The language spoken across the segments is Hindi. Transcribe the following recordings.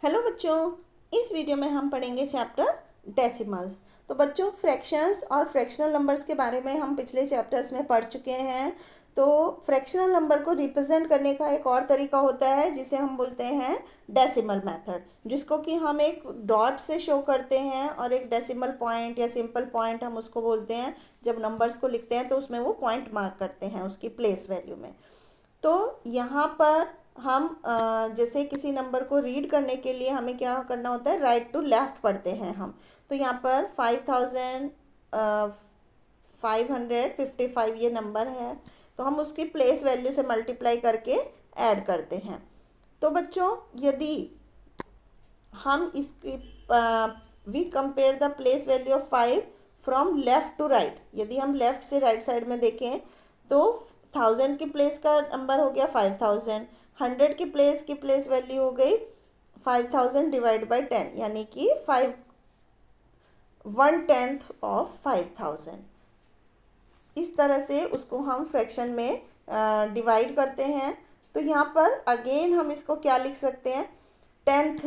हेलो बच्चों, इस वीडियो में हम पढ़ेंगे चैप्टर डेसिमल्स। तो बच्चों, फ्रैक्शंस और फ्रैक्शनल नंबर्स के बारे में हम पिछले चैप्टर्स में पढ़ चुके हैं। तो फ्रैक्शनल नंबर को रिप्रेजेंट करने का एक और तरीका होता है जिसे हम बोलते हैं डेसिमल मेथड, जिसको कि हम एक डॉट से शो करते हैं और एक डेसिमल पॉइंट या सिंपल पॉइंट हम उसको बोलते हैं। जब नंबर्स को लिखते हैं तो उसमें वो पॉइंट मार्क करते हैं उसकी प्लेस वैल्यू में। तो यहाँ पर हम जैसे किसी नंबर को रीड करने के लिए हमें क्या करना होता है, राइट टू लेफ्ट पढ़ते हैं हम। तो यहाँ पर 5555 ये नंबर है, तो हम उसकी प्लेस वैल्यू से मल्टीप्लाई करके ऐड करते हैं। तो बच्चों, यदि हम इसकी we compare the place value of 5 from left to right, यदि हम लेफ्ट से राइट साइड में देखें तो 1000 की प्लेस का नंबर हो गया 5000, 100 की प्लेस वैल्यू हो गई 5000 डिवाइड बाई 10, यानी कि 1/10 ऑफ 5000। इस तरह से उसको हम फ्रैक्शन में डिवाइड करते हैं। तो यहाँ पर अगेन हम इसको क्या लिख सकते हैं, 10th,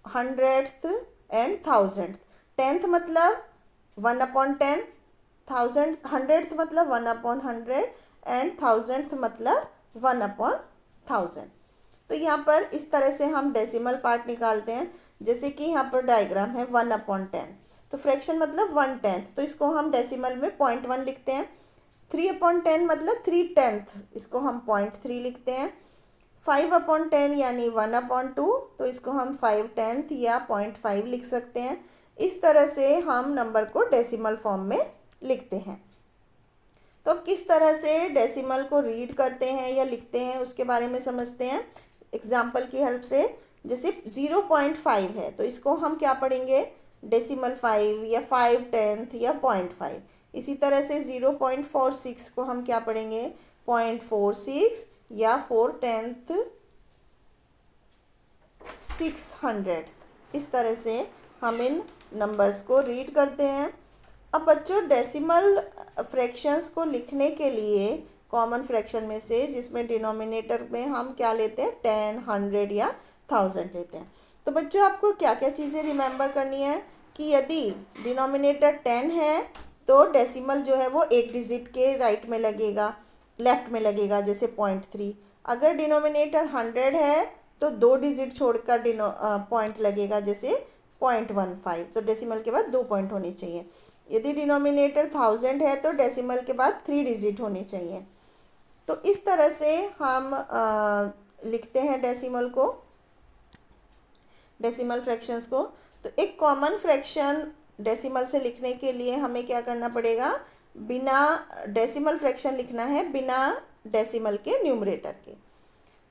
100th and 1000th। 10th मतलब 1/10, 100th मतलब 1/100 एंड 1000th मतलब 1/1000। तो यहाँ पर इस तरह से हम डेसिमल पार्ट निकालते हैं। जैसे कि यहाँ पर डायग्राम है 1/10, तो फ्रैक्शन मतलब 1/10, तो इसको हम डेसिमल में 0.1 लिखते हैं। 3/10 मतलब 3/10, इसको हम 0.3 लिखते हैं। 5/10 यानी 1/2, तो इसको हम 5/10 या 0.5 लिख सकते हैं। इस तरह से हम नंबर को डेसिमल फॉर्म में लिखते हैं। तो अब किस तरह से डेसिमल को रीड करते हैं या लिखते हैं उसके बारे में समझते हैं एग्जाम्पल की हेल्प से। जैसे 0.5 है, तो इसको हम क्या पढ़ेंगे, डेसिमल 5 या 5/10 या 0.5। इसी तरह से 0.46 को हम क्या पढ़ेंगे, 0.46 या 4/10 600। इस तरह से हम इन नंबर्स को रीड करते हैं। अब बच्चों, डेसिमल फ्रैक्शंस को लिखने के लिए कॉमन फ्रैक्शन में से, जिसमें डिनोमिनेटर में हम क्या लेते हैं, 10, 100 या 1000 लेते हैं। तो बच्चों, आपको क्या क्या चीज़ें रिमेंबर करनी है कि यदि डिनोमिनेटर 10 है तो डेसिमल जो है वो एक डिजिट के राइट में लगेगा, लेफ्ट में लगेगा, जैसे 0.3। अगर डिनोमिनेटर 100 है तो 2 डिजिट छोड़कर पॉइंट लगेगा, जैसे 0.15। तो डेसिमल के बाद 2 पॉइंट होने चाहिए। यदि डिनोमिनेटर 1000 है तो डेसिमल के बाद 3 डिजिट होने चाहिए। तो इस तरह से हम लिखते हैं डेसिमल फ्रैक्शंस को। तो एक कॉमन फ्रैक्शन डेसिमल से लिखने के लिए हमें क्या करना पड़ेगा, बिना डेसिमल फ्रैक्शन लिखना है बिना डेसिमल के न्यूमरेटर के।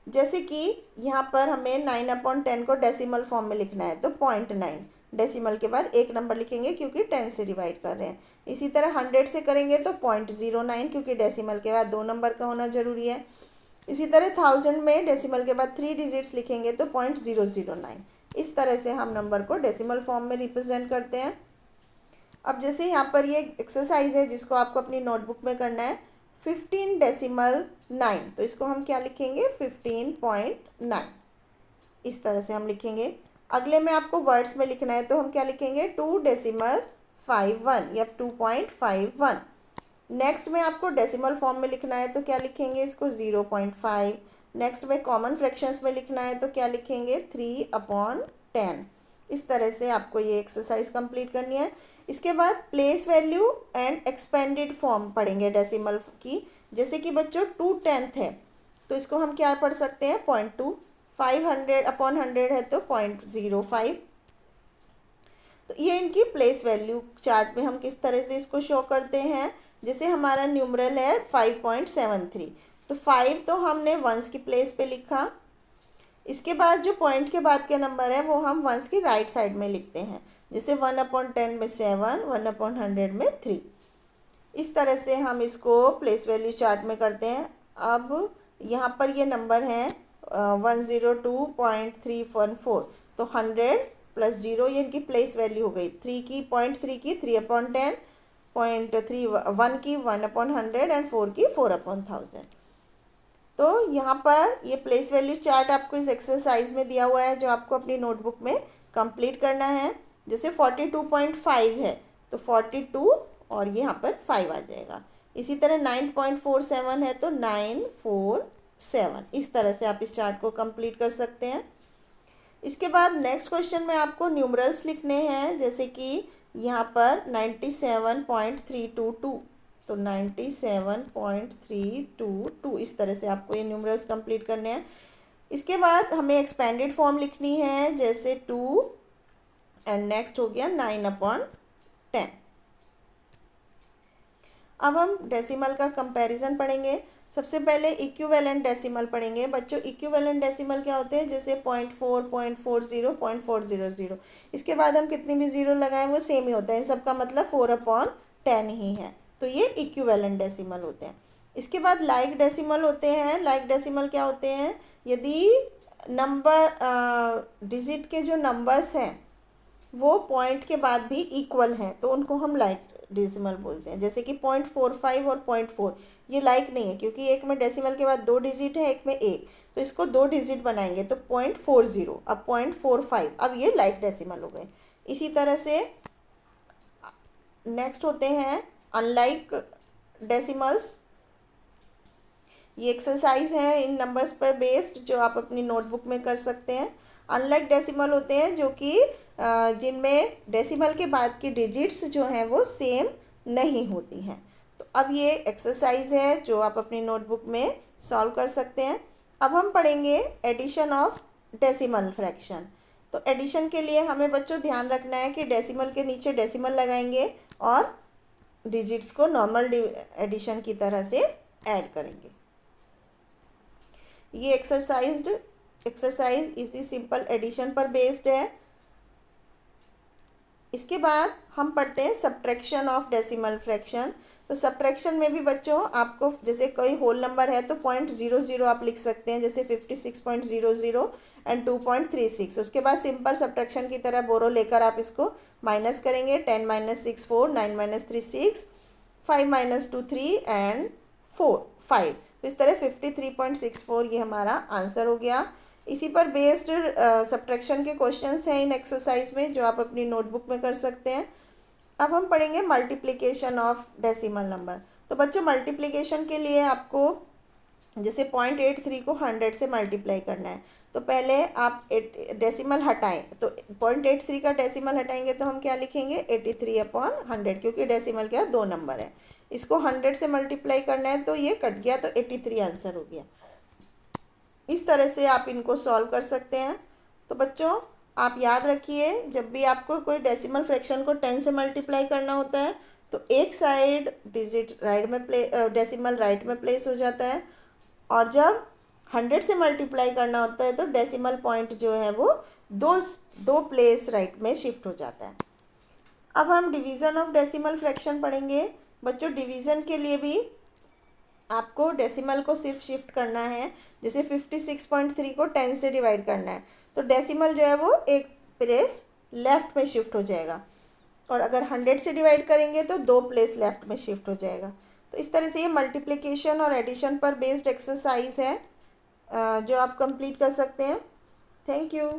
जैसे कि यहाँ पर हमें 9/10 को डेसिमल फॉर्म में लिखना है, तो 0.9 डेसिमल के बाद एक नंबर लिखेंगे क्योंकि 10 से डिवाइड कर रहे हैं। इसी तरह 100 से करेंगे तो 0.09, क्योंकि डेसिमल के बाद 2 नंबर का होना जरूरी है। इसी तरह 1000 में डेसिमल के बाद 3 डिजिट्स लिखेंगे तो 0.009। इस तरह से हम नंबर को डेसिमल फॉर्म में रिप्रेजेंट करते हैं। अब जैसे यहाँ पर ये एक्सरसाइज है जिसको आपको अपनी नोटबुक में करना है, 15.9, तो इसको हम क्या लिखेंगे, 15.9। इस तरह से हम लिखेंगे। अगले में आपको वर्ड्स में लिखना है, तो हम क्या लिखेंगे, 2.51 या 2.51। नेक्स्ट में आपको डेसिमल फॉर्म में लिखना है, तो क्या लिखेंगे, इसको 0.5। नेक्स्ट में कॉमन फ्रैक्शंस में लिखना है, तो क्या लिखेंगे, 3/10। इस तरह से आपको ये एक्सरसाइज कंप्लीट करनी है। इसके बाद place value and expanded form पढ़ेंगे डेसिमल की। जैसे कि बच्चों 2/10 है, तो इसको हम क्या पढ़ सकते हैं, 0.2। 500/100 है तो 0.05। तो ये इनकी प्लेस वैल्यू चार्ट में हम किस तरह से इसको शो करते हैं। जैसे हमारा न्यूमरल है 5.73, तो 5 तो हमने वंस की प्लेस पे लिखा। इसके बाद जो पॉइंट के बाद के नंबर है वो हम वंस की राइट साइड में लिखते हैं, जैसे 1/10 में 7, 1/100 में 3। इस तरह से हम इसको प्लेस वैल्यू चार्ट में करते हैं। अब यहाँ पर ये नंबर हैं 102.314, तो 100 + 0 ये इनकी प्लेस वैल्यू हो गई। 3 की 3/10, 0.3 1 की 1/100 एंड 4 की 4/1000। तो यहाँ पर ये प्लेस वैल्यू चार्ट आपको इस एक्सरसाइज में दिया हुआ है, जो आपको अपनी नोटबुक में कंप्लीट करना है। जैसे 42.5 है तो 42 और ये यहाँ पर 5 आ जाएगा। इसी तरह 9.47 है तो 947। इस तरह से आप इस चार्ट को कंप्लीट कर सकते हैं। इसके बाद नेक्स्ट क्वेश्चन में आपको न्यूमरल्स लिखने हैं, जैसे कि यहाँ पर 97.322, तो 97.322 इस तरह से आपको ये न्यूमरल्स कंप्लीट करने हैं। इसके बाद हमें एक्सपेंडेड फॉर्म लिखनी है, जैसे 2 एंड नेक्स्ट हो गया 9/10। अब हम डेसिमल का कंपैरिजन पढ़ेंगे। सबसे पहले इक्विवेलेंट डेसिमल पढ़ेंगे। बच्चों इक्विवेलेंट डेसिमल क्या होते हैं, जैसे 0.4, 0.40, 0.400। इसके बाद हम कितनी भी ज़ीरो लगाएं वो सेम ही होता है, इन सबका मतलब 4/10 ही है। तो ये इक्विवेलेंट डेसिमल होते हैं। इसके बाद लाइक डेसिमल होते हैं। लाइक डेसिमल क्या होते हैं, यदि नंबर डिजिट के जो नंबर्स हैं वो पॉइंट के बाद भी इक्वल हैं तो उनको हम लाइक डेसिमल बोलते हैं। जैसे कि 0.45 और 0.4 ये लाइक नहीं है, क्योंकि एक में डेसिमल के बाद 2 डिजिट है, एक में 1, तो इसको 2 डिजिट बनाएंगे तो 0.40, अब 0.45, अब ये लाइक डेसिमल हो गए। इसी तरह से नेक्स्ट होते हैं अनलाइक डेसिमल्स। ये एक्सरसाइज है इन नंबर्स पर बेस्ड, जो आप अपनी नोटबुक में कर सकते हैं। अनलाइक डेसिमल होते हैं जो कि जिनमें डेसिमल के बाद की डिजिट्स जो हैं वो सेम नहीं होती हैं। तो अब ये एक्सरसाइज है जो आप अपनी नोटबुक में सॉल्व कर सकते हैं। अब हम पढ़ेंगे एडिशन ऑफ डेसिमल फ्रैक्शन। तो एडिशन के लिए हमें बच्चों ध्यान रखना है कि डेसिमल के नीचे डेसिमल लगाएंगे और डिजिट्स को नॉर्मल एडिशन की तरह से ऐड करेंगे। ये एक्सरसाइज इसी सिंपल एडिशन पर बेस्ड है। इसके बाद हम पढ़ते हैं सब्ट्रैक्शन ऑफ डेसिमल फ्रैक्शन। तो सब्ट्रैक्शन में भी बच्चों आपको जैसे कोई होल नंबर है तो 0.00 आप लिख सकते हैं, जैसे 56.00 एंड 2.36। उसके बाद सिंपल सब्ट्रैक्शन की तरह बोरो लेकर आप इसको माइनस करेंगे। 10 - 6 4, 9 - 3 6, 5 - 2 3 एंड 4 5। तो इस तरह 53.64 ये हमारा आंसर हो गया। इसी पर बेस्ड सब्ट्रैक्शन के क्वेश्चंस हैं इन एक्सरसाइज में, जो आप अपनी नोटबुक में कर सकते हैं। अब हम पढ़ेंगे मल्टीप्लिकेशन ऑफ डेसिमल नंबर। तो बच्चों मल्टीप्लिकेशन के लिए आपको जैसे 0.83 को 100 से मल्टीप्लाई करना है, तो पहले आप डेसिमल हटाएं। तो 0.83 का डेसिमल हटाएंगे तो हम क्या लिखेंगे, 83/100, क्योंकि डेसिमल क्या 2 नंबर है। इसको 100 से मल्टीप्लाई करना है तो ये कट गया, तो 83 आंसर हो गया। इस तरह से आप इनको सॉल्व कर सकते हैं। तो बच्चों आप याद रखिए, जब भी आपको कोई डेसिमल फ्रैक्शन को 10 से मल्टीप्लाई करना होता है तो एक साइड डिजिट राइट में डेसिमल राइट में प्लेस हो जाता है, और जब 100 से मल्टीप्लाई करना होता है तो डेसिमल पॉइंट जो है वो दो प्लेस राइट में शिफ्ट हो जाता है। अब हम डिवीज़न ऑफ डेसिमल फ्रैक्शन पढ़ेंगे। बच्चों डिवीज़न के लिए भी आपको डेसिमल को सिर्फ शिफ्ट करना है। जैसे 56.3 को 10 से डिवाइड करना है तो डेसिमल जो है वो एक प्लेस लेफ़्ट में शिफ्ट हो जाएगा, और अगर 100 से डिवाइड करेंगे तो 2 प्लेस लेफ़्ट में शिफ्ट हो जाएगा। तो इस तरह से ये मल्टीप्लिकेशन और एडिशन पर बेस्ड एक्सरसाइज है जो आप कंप्लीट कर सकते हैं। Thank you.